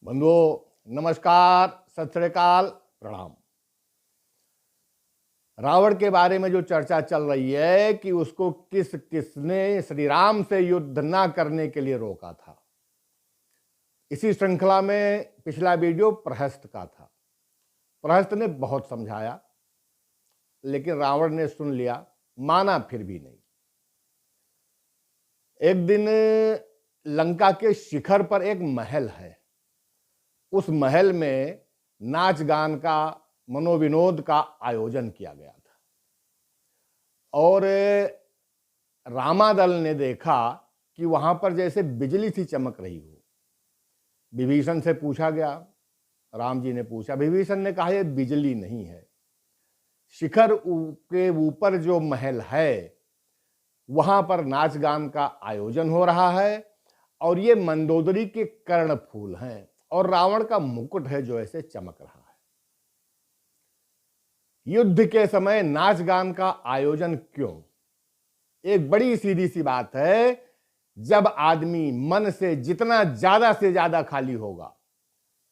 बंधुओं नमस्कार, सत श्री अकाल, प्रणाम। रावण के बारे में जो चर्चा चल रही है कि उसको किसने श्री राम से युद्ध ना करने के लिए रोका था। इसी श्रृंखला में पिछला वीडियो प्रहस्त का था। प्रहस्त ने बहुत समझाया लेकिन रावण ने सुन लिया, माना फिर भी नहीं। एक दिन लंका के शिखर पर एक महल है। उस महल में नाच गान का, मनोविनोद का आयोजन किया गया था और रामादल ने देखा कि वहां पर जैसे बिजली सी चमक रही हो। विभीषण से पूछा गया, राम जी ने पूछा, विभीषण ने कहा यह बिजली नहीं है, शिखर के ऊपर जो महल है वहां पर नाच गान का आयोजन हो रहा है और ये मंदोदरी के कर्णफूल हैं और रावण का मुकुट है जो ऐसे चमक रहा है। युद्ध के समय नाच गान का आयोजन क्यों? एक बड़ी सीधी सी बात है, जब आदमी मन से जितना ज्यादा से ज्यादा खाली होगा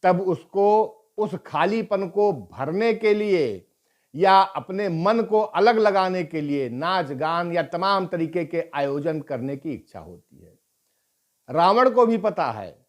तब उसको उस खालीपन को भरने के लिए या अपने मन को अलग लगाने के लिए नाच गान या तमाम तरीके के आयोजन करने की इच्छा होती है। रावण को भी पता है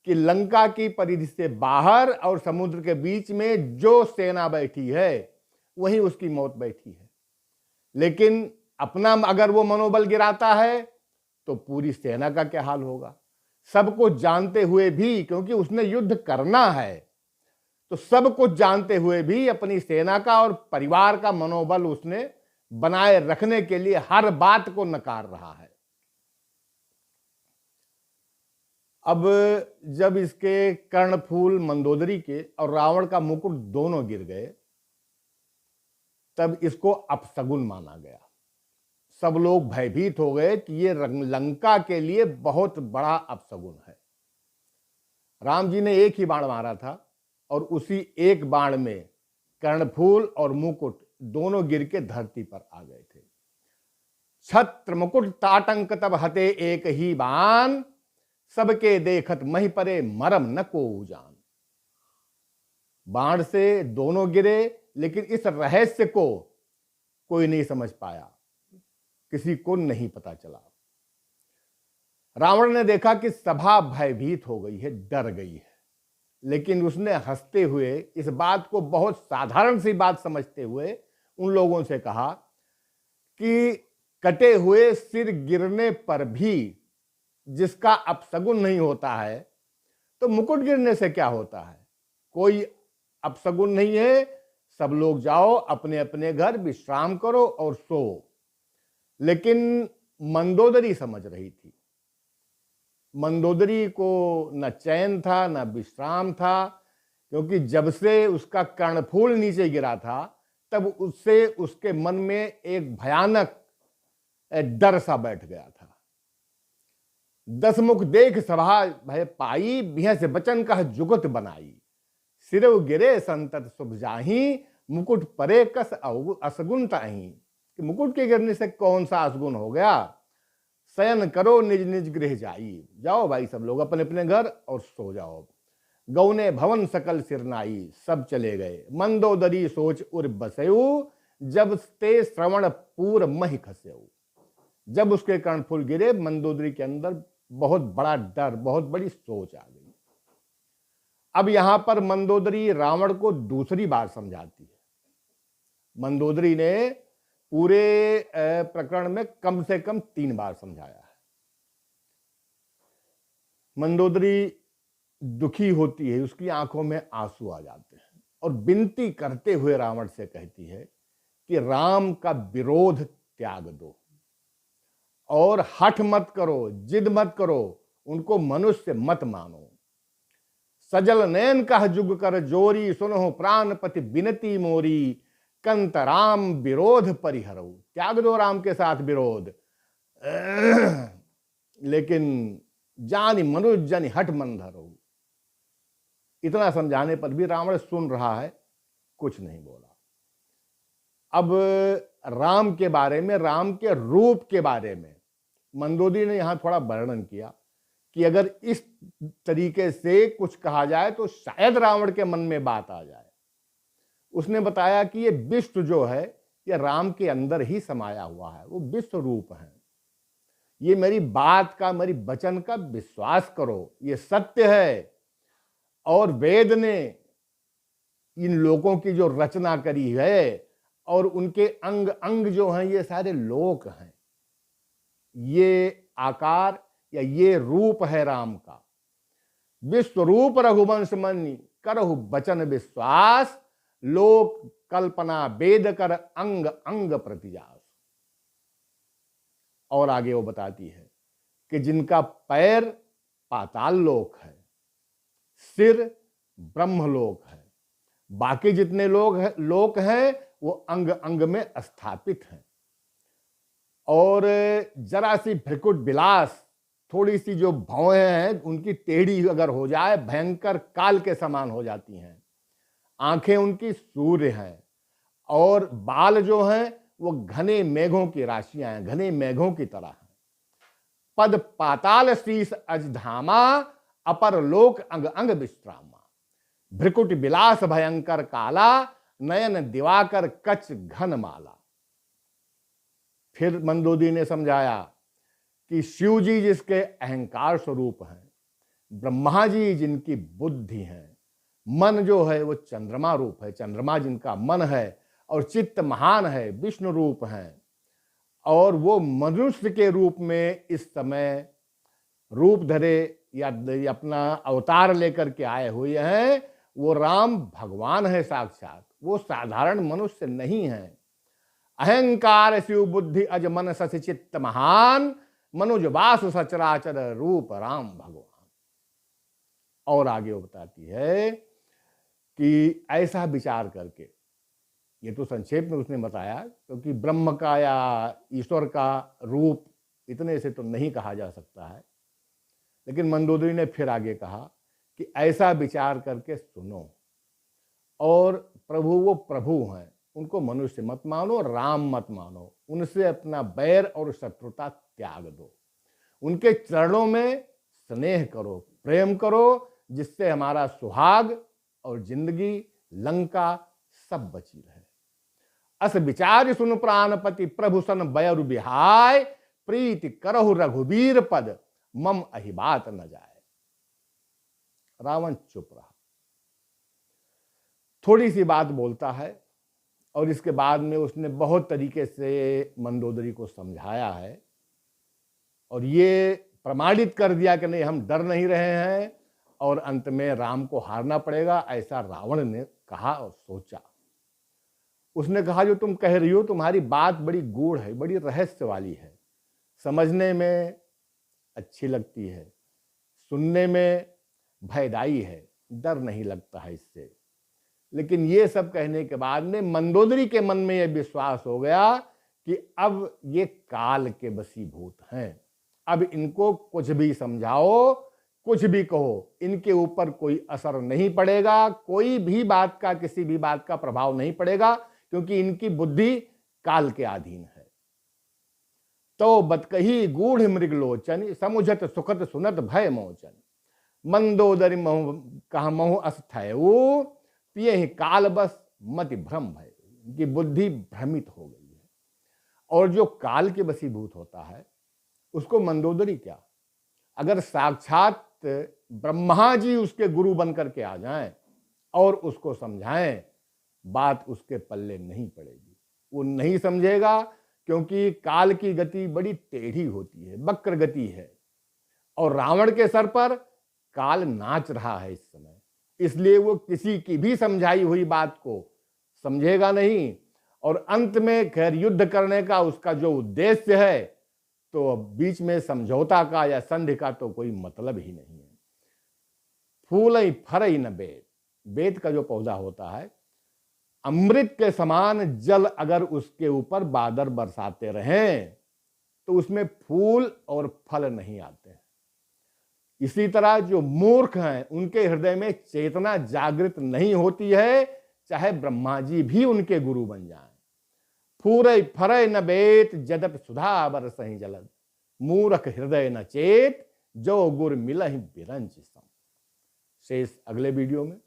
कि लंका की परिधि से बाहर और समुद्र के बीच में जो सेना बैठी है वहीं उसकी मौत बैठी है। लेकिन अपना अगर वो मनोबल गिराता है तो पूरी सेना का क्या हाल होगा? सब कुछ जानते हुए भी, क्योंकि उसने युद्ध करना है, तो सब कुछ जानते हुए भी अपनी सेना का और परिवार का मनोबल उसने बनाए रखने के लिए हर बात को नकार रहा है। अब जब इसके कर्णफूल मंदोदरी के और रावण का मुकुट दोनों गिर गए तब इसको अपशगुन माना गया। सब लोग भयभीत हो गए कि ये लंका के लिए बहुत बड़ा अपशगुन है। राम जी ने एक ही बाण मारा था और उसी एक बाण में कर्णफूल और मुकुट दोनों गिर के धरती पर आ गए थे। छत्र मुकुट ताटंक तब हते एक ही बाण, सबके देखत मही परे मरम न को जान। बाण से दोनों गिरे लेकिन इस रहस्य को कोई नहीं समझ पाया, किसी को नहीं पता चला। रावण ने देखा कि सभा भयभीत हो गई है, डर गई है, लेकिन उसने हंसते हुए इस बात को बहुत साधारण सी बात समझते हुए उन लोगों से कहा कि कटे हुए सिर गिरने पर भी जिसका अपशगुन नहीं होता है तो मुकुट गिरने से क्या होता है? कोई अपशगुन नहीं है। सब लोग जाओ अपने अपने घर, विश्राम करो और सो। लेकिन मंदोदरी समझ रही थी। मंदोदरी को न चैन था न विश्राम था, क्योंकि जब से उसका कर्णफूल नीचे गिरा था तब उससे उसके मन में एक भयानक डर सा बैठ गया था। दसमुख देख सभा भय पाई, बिह से बचन कह जुगत बनाई। सिरव गिरे संतत शुभ जाही, मुकुट परे कस असगुन ताही। कि मुकुट के गिरने से कौन सा असगुन हो गया? शयन करो निज निज गृह जाई। जाओ भाई सब लोग अपने अपने घर और सो जाओ। गौने भवन सकल सिरनाई, सब चले गए। मंदोदरी सोच उर बसयु, जब ते श्रवण पूर मही खसेऊ। जब उसके कर्णफूल गिरे मंदोदरी के अंदर बहुत बड़ा डर, बहुत बड़ी सोच आ गई। अब यहां पर मंदोदरी रावण को दूसरी बार समझाती है। मंदोदरी ने पूरे प्रकरण में कम से कम 3 बार समझाया है। मंदोदरी दुखी होती है, उसकी आंखों में आंसू आ जाते हैं और विनती करते हुए रावण से कहती है कि राम का विरोध त्याग दो और हठ मत करो, जिद मत करो, उनको मनुष्य मत मानो। सजल नयन कह जुग कर जोरी, सुनो प्राणपति बिनती मोरी। कंत राम विरोध परिहरो, त्याग दो राम के साथ विरोध। लेकिन जानी मनुष्य जनि हठ मन धरो। इतना समझाने पर भी रावण सुन रहा है, कुछ नहीं बोला। अब राम के बारे में, राम के रूप के बारे में मंदोदरी ने यहां थोड़ा वर्णन किया कि अगर इस तरीके से कुछ कहा जाए तो शायद रावण के मन में बात आ जाए। उसने बताया कि ये विश्व जो है ये राम के अंदर ही समाया हुआ है, वो विश्व रूप है। ये मेरी बात का, मेरी वचन का विश्वास करो, ये सत्य है। और वेद ने इन लोगों की जो रचना करी है और उनके अंग अंग जो हैं ये सारे लोक हैं। ये आकार या ये रूप है राम का। विश्वरूप रघुवंश मनि करहु वचन विश्वास, लोक कल्पना वेद कर अंग अंग प्रतिजास। और आगे वो बताती है कि जिनका पैर पाताल लोक है, सिर ब्रह्मलोक है, बाकी जितने लोक हैं वो अंग अंग में स्थापित हैं। और जरा सी भ्रिकुट विलास, थोड़ी सी जो भौहें हैं उनकी टेढ़ी अगर हो जाए भयंकर काल के समान हो जाती हैं। आंखें उनकी सूर्य हैं और बाल जो हैं वो घने मेघों की राशियां हैं, घने मेघों की तरह हैं। पद पाताल शीस अजधामा, अपर लोक अंग अंग विश्रामा। भ्रिकुट विलास भयंकर काला, नयन दिवाकर कच घन माला। फिर मंदोदरी ने समझाया कि शिव जी जिसके अहंकार स्वरूप हैं, ब्रह्मा जी जिनकी बुद्धि है, मन जो है वो चंद्रमा रूप है, चंद्रमा जिनका मन है, और चित्त महान है, विष्णु रूप है। और वो मनुष्य के रूप में इस समय रूप धरे या अपना अवतार लेकर के आए हुए हैं। वो राम भगवान है साक्षात, वो साधारण मनुष्य नहीं है। अहंकार शिव बुद्धि अज मन सच चित्त महान, मनुज वासु सचराचर रूप राम भगवान। और आगे वो बताती है कि ऐसा विचार करके, ये तो संक्षेप में उसने बताया क्योंकि ब्रह्म का या ईश्वर का रूप इतने से तो नहीं कहा जा सकता है, लेकिन मंदोदरी ने फिर आगे कहा कि ऐसा विचार करके सुनो, और प्रभु वो प्रभु हैं, उनको मनुष्य मत मानो, राम मत मानो, उनसे अपना बैर और शत्रुता त्याग दो, उनके चरणों में स्नेह करो, प्रेम करो, जिससे हमारा सुहाग और जिंदगी लंका सब बची रहे। अस विचार सुन प्राणपति प्रभु सन बयरु बिहाय, प्रीति करहु रघुबीर पद मम अहिबात न जाए। रावण चुप रहा, थोड़ी सी बात बोलता है और इसके बाद में उसने बहुत तरीके से मंदोदरी को समझाया है और ये प्रमाणित कर दिया कि नहीं, हम डर नहीं रहे हैं और अंत में राम को हारना पड़ेगा, ऐसा रावण ने कहा और सोचा। उसने कहा जो तुम कह रही हो तुम्हारी बात बड़ी गूढ़ है, बड़ी रहस्य वाली है, समझने में अच्छी लगती है, सुनने में भयदायी है, डर नहीं लगता है इससे। लेकिन ये सब कहने के बाद में मंदोदरी के मन में यह विश्वास हो गया कि अब ये काल के वशीभूत हैं, अब इनको कुछ भी समझाओ, कुछ भी कहो, इनके ऊपर कोई असर नहीं पड़ेगा, कोई भी बात का, किसी भी बात का प्रभाव नहीं पड़ेगा, क्योंकि इनकी बुद्धि काल के अधीन है। तो बतकही गूढ़ मृगलोचन, समुझत सुखत सुनत भय मोचन। मंदोदरी कहा महु अस्थयऊ, पिए ही काल बस मति भ्रम भय। इनकी बुद्धि भ्रमित हो गई है। और जो काल के वशीभूत होता है उसको मंदोदरी क्या, अगर साक्षात ब्रह्मा जी उसके गुरु बन करके आ जाएं और उसको समझाएं, बात उसके पल्ले नहीं पड़ेगी, वो नहीं समझेगा, क्योंकि काल की गति बड़ी टेढ़ी होती है, वक्र गति है, और रावण के सर पर काल नाच रहा है इस समय, इसलिए वो किसी की भी समझाई हुई बात को समझेगा नहीं। और अंत में खैर युद्ध करने का उसका जो उद्देश्य है, तो बीच में समझौता का या संधि का तो कोई मतलब ही नहीं है। फूल ही फर ही न बेत, बेत का जो पौधा होता है, अमृत के समान जल अगर उसके ऊपर बादल बरसाते रहें तो उसमें फूल और फल नहीं आते हैं। इसी तरह जो मूर्ख हैं उनके हृदय में चेतना जागृत नहीं होती है, चाहे ब्रह्मा जी भी उनके गुरु बन जाएं। फूरय फरय न बेत, जदप सुधा बरसहि जलद, मूर्ख हृदय न चेत, जो गुर मिलहि बिरंच सम। शेष अगले वीडियो में।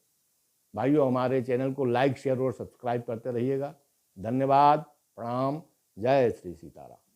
भाइयों, हमारे चैनल को लाइक, शेयर और सब्सक्राइब करते रहिएगा। धन्यवाद, प्रणाम, जय श्री सीताराम।